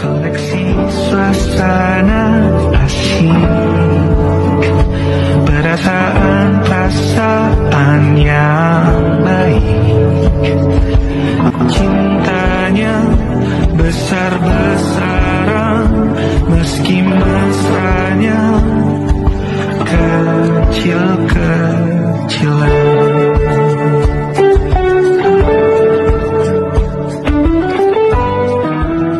koleksi suasana asyik, perasaan yang baik, cintanya besar-besaran meski mesranya kecil-kecilan.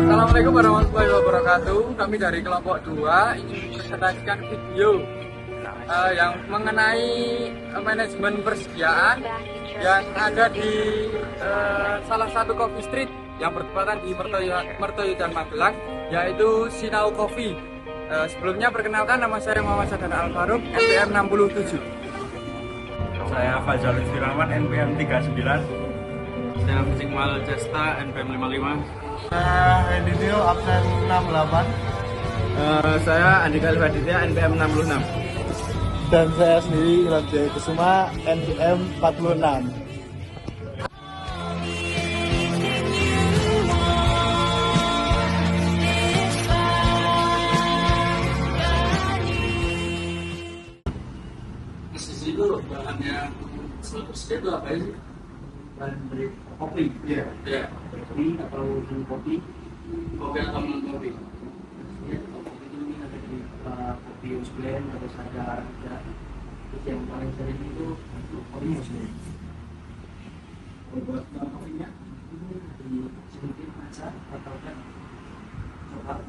Assalamualaikum warahmatullahi wabarakatuh. Kami dari kelompok 2 ingin menyajikan video yang mengenai manajemen persediaan yang ada di salah satu coffee street yang bertepatan di Mertoyo dan Magelang, yaitu Sinau Coffee. Sebelumnya perkenalkan, nama saya Muhammad Sadana Al-Faruq, NPM 67. Saya Fazal Firawan, NPM 39. Saya Fikmal Cesta, NPM 55. Editio absen 68. Saya Andika Alfaditya, NPM 66. Dan saya sendiri Ilham Jaya Kusuma, NPM 46. Sisi itu bahannya selalu tersedia itu apa sih? Bahan dari kopi. Iya. Ya. Kopi atau non kopi? Kopi atau non kopi? Ya, kalau kopi itu ini ada di kopi house blend, terus ada ya. Terus yang paling sering itu kopi house blend. Buat kopinya itu di sedikit maca atau kan coklat.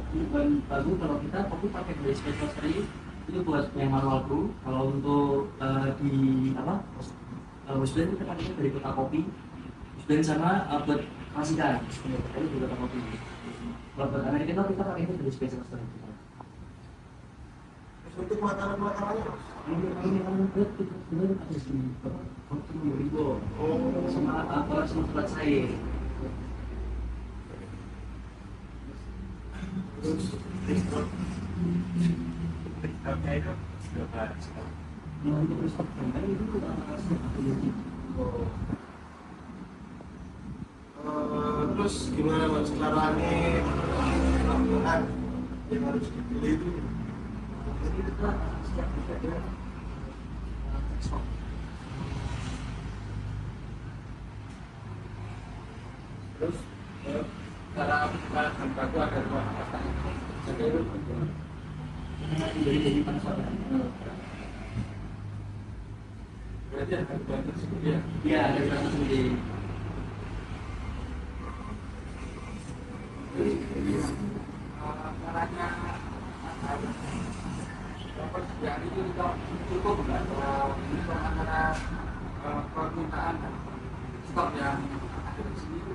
Ini bahan baru kalau kita kopi pakai dari special series itu buat yang manual brew. Kalau untuk di apa house blend kita pakai dari kota kopi, house blend sama buat klasikan itu juga kota kopi. Kalau buat Amerika kita pakai dari special series. Untuk makanan-makanannya, Ini kan buat kita sebenarnya ada di kopi ribu sama apa sama tempat saya. Terus gimana mas caranya makanan yang harus dipilih itu? Jadi kita setiap kita ekspor. Terus cara bahan baku ada dua pasta. Jadi Dari panas. berarti ada bahan tersebut ya. Iya, dari panas sendiri. Caranya persediaan itu cukup nggak untuk antara permintaan dan stok yang ada di sini?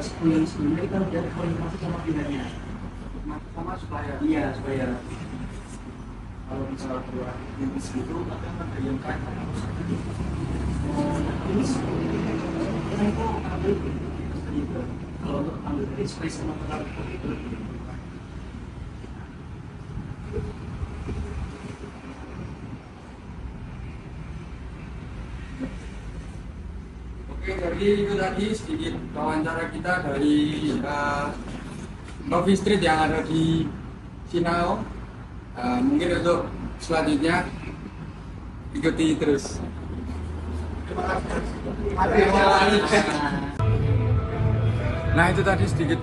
Sebulan sebelumnya kita udah koordinasi sama pihaknya. Sama supplier. Iya, supaya kalau misalnya buat jenis gitu, maka ada yang kan jenis kita itu ambil itu. Kalau untuk ambil dari space sama pengaruh itu. Oke, jadi itu tadi sedikit wawancara kita dari Coffee Street yang ada di Sinau. Mungkin untuk selanjutnya ikuti terus. Nah, itu tadi sedikit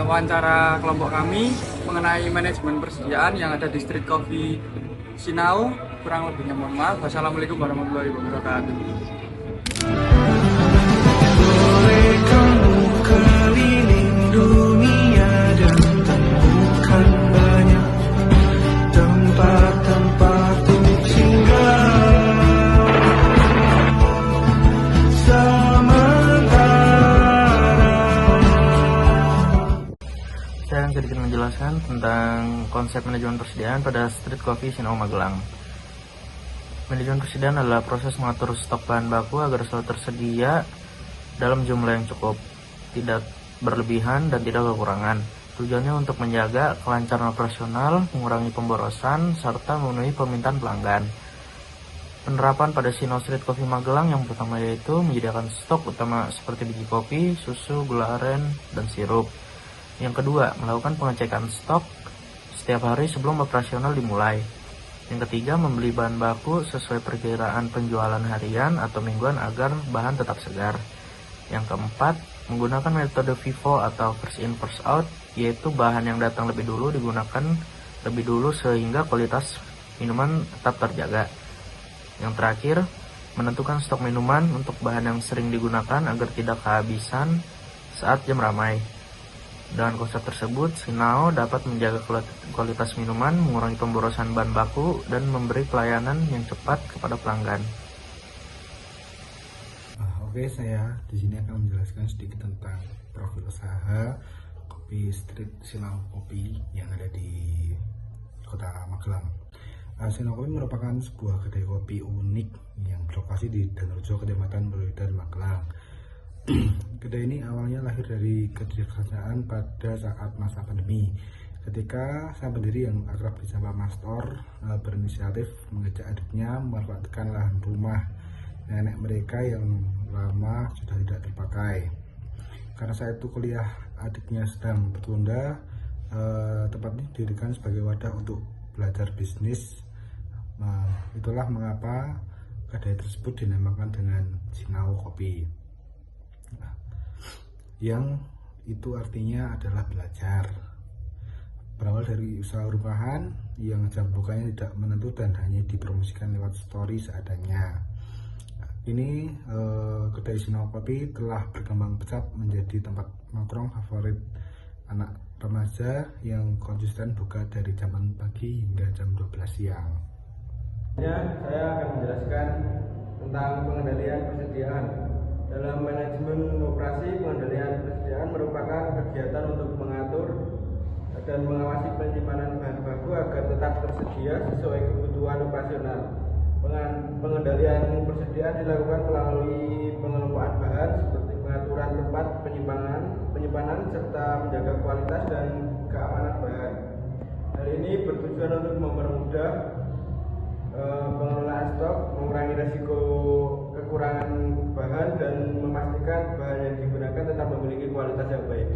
wawancara kelompok kami mengenai manajemen persediaan yang ada di Street Coffee Sinau. Kurang lebihnya mohon maaf. Wassalamualaikum warahmatullahi wabarakatuh. Boleh kamu keliling dunia dan temukan banyak tempat-tempat untuk singgah. Saya akan sedikit menjelaskan tentang konsep manajemen persediaan pada Street Coffee Sinau Magelang. Manajemen persediaan adalah proses mengatur stok bahan baku agar selalu tersedia dalam jumlah yang cukup, tidak berlebihan dan tidak kekurangan. Tujuannya untuk menjaga kelancaran operasional, mengurangi pemborosan, serta memenuhi permintaan pelanggan. Penerapan pada Sinau Street Coffee Magelang yang pertama yaitu menyediakan stok utama seperti biji kopi, susu, gula aren, dan sirup. Yang kedua, melakukan pengecekan stok setiap hari sebelum operasional dimulai. Yang ketiga, membeli bahan baku sesuai perkiraan penjualan harian atau mingguan agar bahan tetap segar. Yang keempat, menggunakan metode FIFO atau first in first out, yaitu bahan yang datang lebih dulu digunakan lebih dulu sehingga kualitas minuman tetap terjaga. Yang terakhir, menentukan stok minuman untuk bahan yang sering digunakan agar tidak kehabisan saat jam ramai. Dengan konsep tersebut, Sinau dapat menjaga kualitas minuman, mengurangi pemborosan bahan baku, dan memberi pelayanan yang cepat kepada pelanggan. Oke, saya di sini akan menjelaskan sedikit tentang profil usaha Kopi Street Sinau Kopi yang ada di Kota Magelang. Sinau Kopi merupakan sebuah kedai kopi unik yang berlokasi di Danrejo, Kecamatan Meruidan, Magelang. Kedai ini awalnya lahir dari kebijaksanaan pada saat masa pandemi, ketika sang pendiri yang akrab disapa Mastor berinisiatif mengajak adiknya memanfaatkan lahan rumah nenek mereka yang lama sudah tidak terpakai. Karena saat itu kuliah adiknya sedang tertunda, tempat ini didirikan sebagai wadah untuk belajar bisnis. Itulah mengapa kedai tersebut dinamakan dengan Sinau Kopi. Yang itu artinya adalah belajar. Berawal dari usaha rumahan yang jam bukanya tidak menentu dan hanya dipromosikan lewat story seadanya. Ini kedai Sinau Kopi telah berkembang pesat menjadi tempat nongkrong favorit anak remaja yang konsisten buka dari jam pagi hingga jam 12 siang. Saya akan menjelaskan tentang pengendalian persediaan. Dalam manajemen operasi, pengendalian persediaan merupakan kegiatan untuk mengatur dan mengawasi penyimpanan bahan baku agar tetap tersedia sesuai kebutuhan operasional. Pengendalian persediaan dilakukan melalui pengelompokan bahan seperti pengaturan tempat penyimpanan serta menjaga kualitas dan keamanan bahan. Hal ini bertujuan untuk mempermudah pengelolaan stok, mengurangi risiko kekurangan bahan dan memastikan bahan yang digunakan tetap memiliki kualitas yang baik.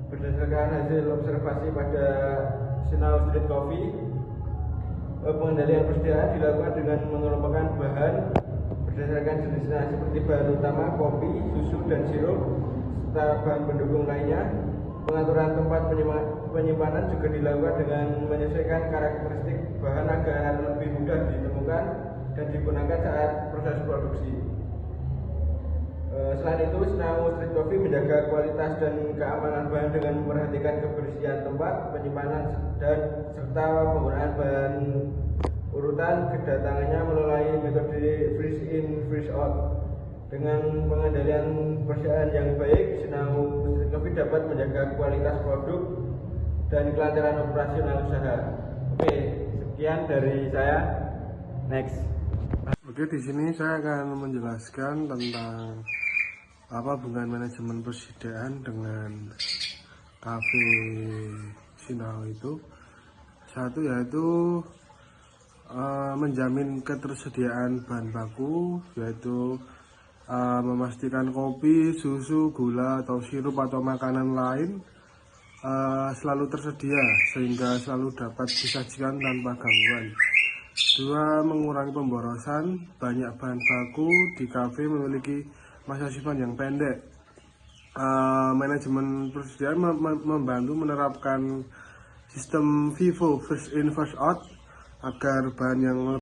Berdasarkan hasil observasi pada Sinau Street Coffee, pengendalian persediaan dilakukan dengan mengelompokkan bahan berdasarkan jenisnya seperti bahan utama kopi, susu, dan sirup serta bahan pendukung lainnya. Pengaturan tempat penyimpanan juga dilakukan dengan menyesuaikan karakteristik bahan agar lebih mudah ditemukan dan digunakan saat proses produksi. Selain itu, Sinau Street Coffee menjaga kualitas dan keamanan bahan dengan memperhatikan kebersihan tempat penyimpanan dan serta penggunaan bahan urutan kedatangannya melalui metode freeze in freeze out. Dengan pengendalian persediaan yang baik, Sinau Street Coffee dapat menjaga kualitas produk dan kelancaran operasional usaha. Oke, sekian dari saya. Next. Oke, di sini saya akan menjelaskan tentang apa hubungan manajemen persediaan dengan kafe Sinau itu. Satu yaitu menjamin ketersediaan bahan baku, yaitu memastikan kopi, susu, gula, atau sirup atau makanan lain selalu tersedia sehingga selalu dapat disajikan tanpa gangguan. Dua, mengurangi pemborosan. Banyak bahan baku di kafe memiliki masa simpan yang pendek. Manajemen persediaan membantu menerapkan sistem FIFO, first in first out, agar bahan yang